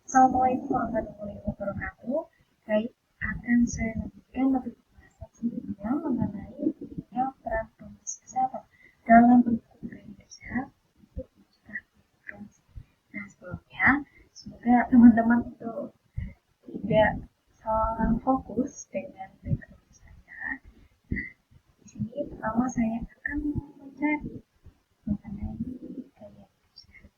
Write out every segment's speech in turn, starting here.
Assalamualaikum warahmatullahi wabarakatuh. Baik, akan saya lanjutkan topik pembahasan sebelumnya mengenai pentingnya peran proses kesehatan dalam mendukung gaya hidup sehat untuk mencegah hipertensi. Nah, sebelumnya, semoga teman-teman itu tidak salah fokus dengan background saya. Nah, di sini pertama saya akan mencari mengenai gaya hidup sehat.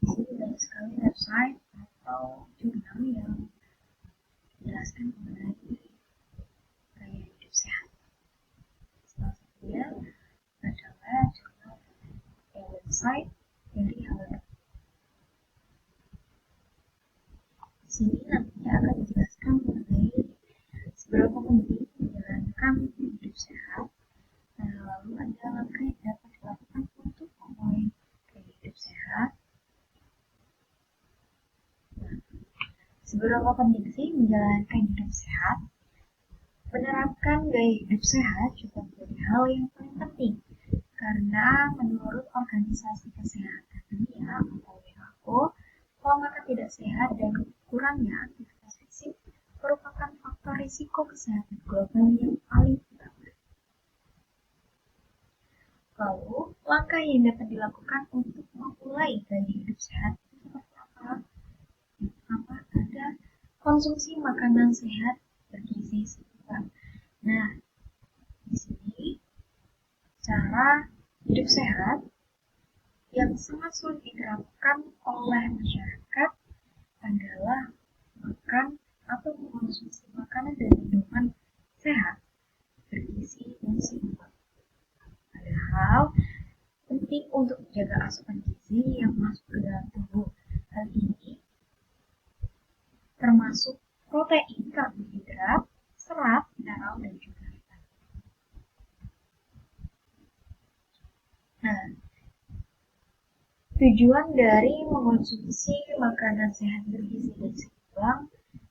Di sini banyak sekali website atau jurnal yang menjelaskan mengenai gaya hidup sehat. Salah satunya adalah jurnal website dari Harvard. Di sini nantinya akan dijelaskan mengenai seberapa penting menjalankan hidup sehat. Nah, lalu ada langkah yang dapat dilakukan untuk memulai gaya hidup sehat. Nah, seberapa penting sih menjalankan hidup sehat? Menerapkan gaya hidup sehat juga menjadi hal yang paling penting karena menurut Organisasi Kesehatan Dunia atau WHO, pola makan tidak sehat dan kurangnya aktivitas fisik merupakan faktor risiko kesehatan global yang paling utama. Lalu, langkah yang dapat dilakukan untuk memulai gaya hidup sehat seperti apa? Yang pertama ada konsumsi makanan sehat bergizi seimbang. Nah, di sini cara hidup sehat yang sangat sulit diterapkan oleh masyarakat adalah makan atau mengonsumsi makanan dan minuman sehat, bergizi dan seimbang. Padahal penting untuk menjaga asupan gizi yang masuk ke dalam tubuh. Hal ini termasuk protein, karbohidrat, serat, mineral, dan juga vitamin. Nah, tujuan dari mengonsumsi makanan sehat bergizi dan seimbang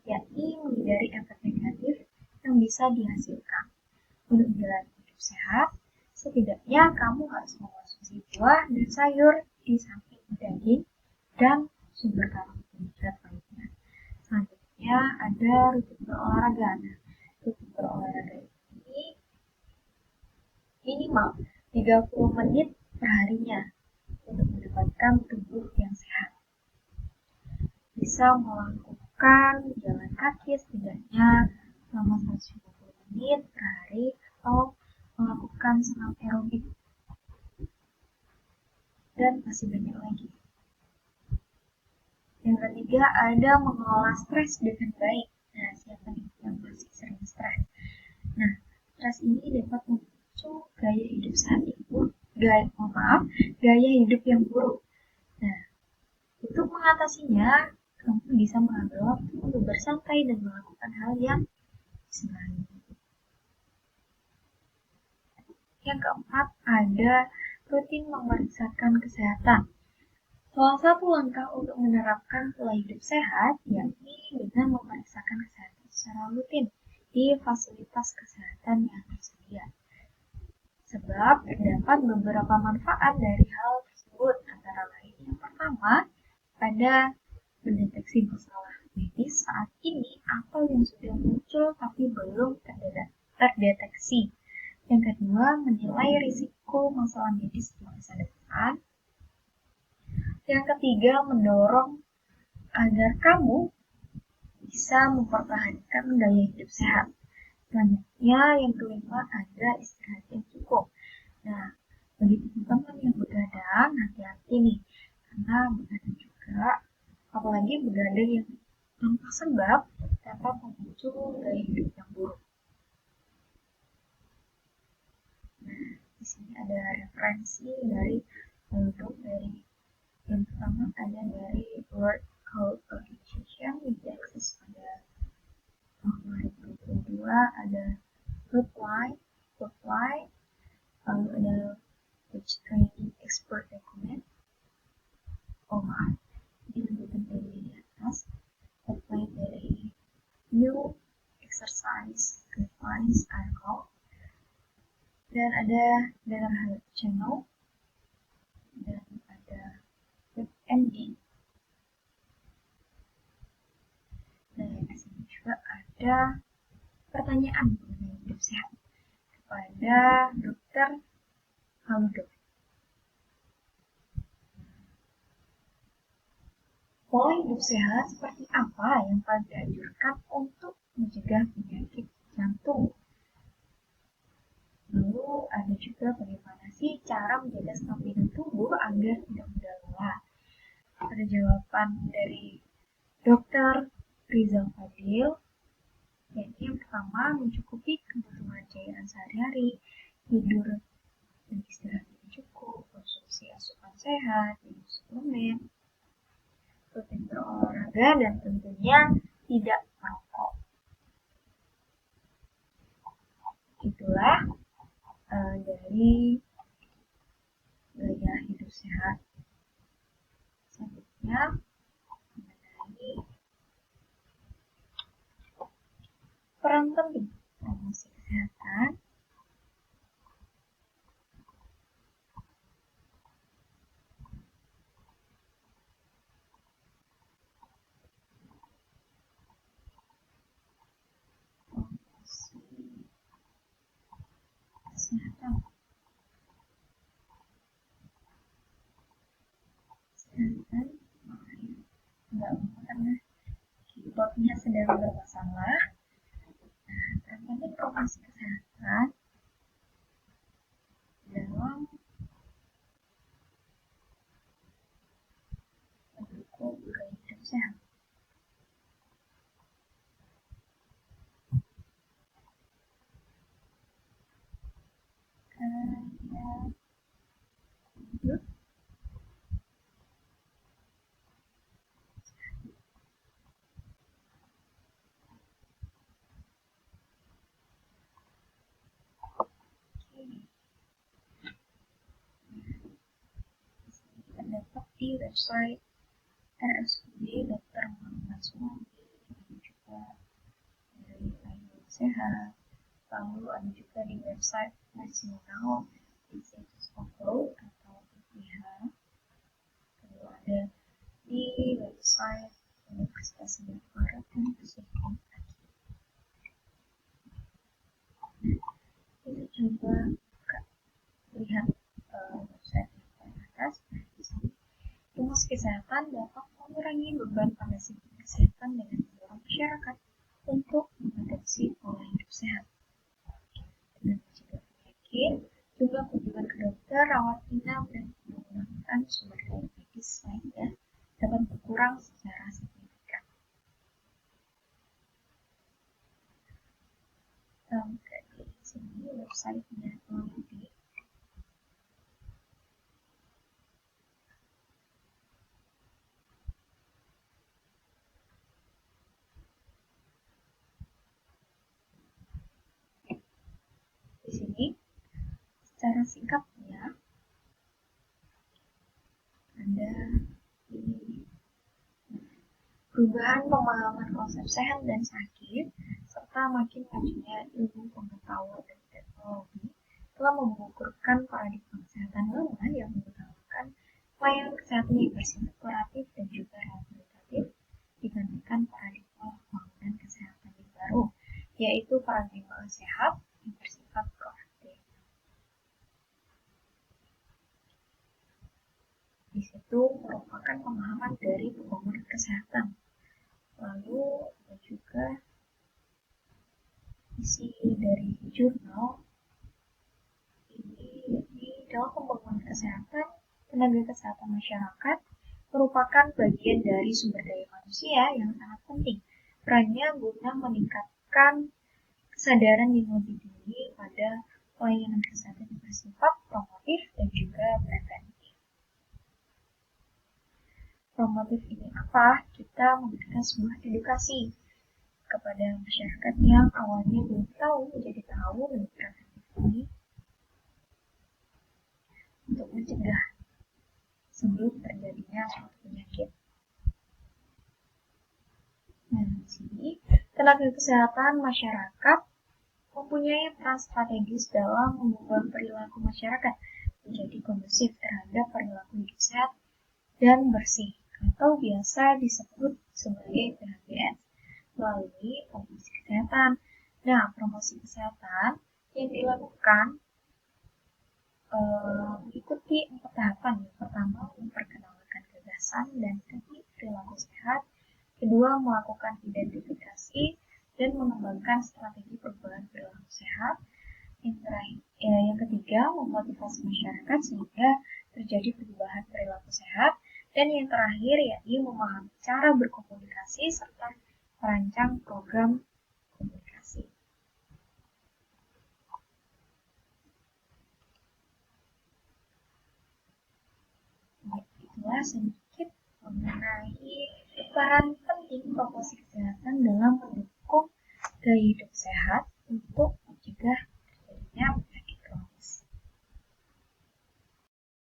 yakni menghindari efek negatif yang bisa dihasilkan. Untuk menjalani hidup sehat, setidaknya kamu harus mengonsumsi buah dan sayur di samping daging dan sumber karbohidrat lainnya. Selanjutnya ada rutin berolahraga. Nah, rutin berolahraga ini minimal 30 menit per harinya untuk mendapatkan tubuh yang sehat. Bisa melakukan jalan kaki setidaknya selama 150 menit per hari atau melakukan senam aerobik dan masih banyak lagi. Yang ketiga ada mengelola stres dengan baik. Nah, siapa nih yang masih sering stres? Nah, stres ini dapat memicu gaya hidup hidup yang buruk. Nah, untuk mengatasinya, kamu bisa mengambil waktu untuk bersantai dan melakukan hal yang disenangi. Yang keempat, ada rutin memeriksakan kesehatan. Salah satu langkah untuk menerapkan pola hidup sehat yakni dengan memeriksakan kesehatan secara rutin di fasilitas kesehatan yang tersedia. Sebab terdapat beberapa manfaat dari hal tersebut, antara lain yang pertama, ada mendeteksi masalah medis saat ini atau yang sudah muncul tapi belum terdeteksi. Yang kedua, menilai risiko masalah medis di masa depan. Yang ketiga, mendorong agar kamu bisa mempertahankan gaya hidup sehat. Selanjutnya, yang kelima, ada istirahat yang cukup. Nah, bagi teman-teman yang begadang, hati-hati nih, karena begadang juga, apalagi begadang yang tanpa sebab, dapat memicu gaya hidup yang buruk. Nah, di sini ada referensi dari yang pertama ada dari World Health Organization yang diakses pada tahun 2022, ada Foodline, lalu ada Which Training Expert Recommend. Oh maaf, ini lanjutan dari atas. Foodline dari New guidelines are called. Dan ada Better Health Channel, dan ada WebMD. Dan di sini juga ada pertanyaan mengenai hidup sehat kepada Dr. Haldo. Pola hidup sehat seperti apa yang paling dianjurkan untuk mencegah penyakit jantung? Lalu ada juga bagaimana sih cara menjaga stamina tubuh agar tidak mudah lelah? Ada jawaban dari Dr. Rizal Fadil, yaitu yang pertama mencukupi kebutuhan cairan sehari-hari, tidur dan istirahat yang cukup, konsumsi asupan sehat, minum suplemen, rutin berolahraga, dan tentunya tidak merokok. Itulah dari gaya hidup sehat. Selanjutnya mengenai peran penting promosi kesehatan. Kesehatan enggak karena keyboardnya sedang bermasalah. Ini promosi kesehatan dalam mendukung gaya hidup sehat. Terdapat di website RSUD Dr. Muhammad Suwandi, dan juga dari Ayo Sehat. Lalu ada juga di website National Institute of Health atau IPH. Lalu ada di website Universitas Indonesia Barat dan Kesehatan. Kita coba lihat website yang atas. Promosi kesehatan dapat mengurangi beban pada sistem kesehatan dengan mendorong masyarakat untuk mengadopsi pola hidup sehat. Dengan mencegah penyakit, jumlah kunjungan ke dokter, rawat inap, dan penggunaan sumber daya medis lainnya dapat berkurang secara signifikan. Di sini websitenya di sini secara singkatnya ada ini perubahan pemahaman konsep sehat dan sakit serta makin majunya ilmu pengetahuan dan teknologi telah mengukurkan paradigma kesehatan lama yang mengutamakan pelayanan kesehatan yang bersifat kuratif dan juga rehabilitatif dibandingkan paradigma pembangunan kesehatan yang baru, yaitu paradigma sehat yang bersifat proaktif. Di situ merupakan pemahaman dari pembangunan kesehatan. Lalu ada juga isi dari jurnal ini dalam pembangunan kesehatan, tenaga kesehatan masyarakat merupakan bagian dari sumber daya manusia yang sangat penting. Perannya guna meningkatkan kesadaran yang lebih tinggi pada pelayanan kesehatan yang bersifat promotif dan juga preventif. Promotif ini apa? Kita memberikan sebuah edukasi kepada masyarakat yang awalnya belum tahu menjadi tahu, dan preventif ini untuk mencegah sebelum terjadinya suatu penyakit. Nah, di sini Tenaga kesehatan masyarakat mempunyai peran strategis dalam mengubah perilaku masyarakat menjadi kondusif terhadap perilaku hidup sehat dan bersih, atau biasa disebut sebagai PHBS, melalui promosi kesehatan. Nah, promosi kesehatan yang dilakukan mengikuti 4 tahapan. Yang pertama, memperkenalkan gagasan dan teknik perilaku sehat. Kedua, melakukan identifikasi dan mengembangkan strategi perubahan perilaku sehat. Yang ketiga, memotivasi masyarakat sehingga terjadi perubahan perilaku sehat. Dan yang terakhir, yakni memahami cara berkomunikasi serta merancang program komunikasi. Itulah sedikit mengenai peran penting promosi kesehatan dalam mendukung gaya hidup sehat untuk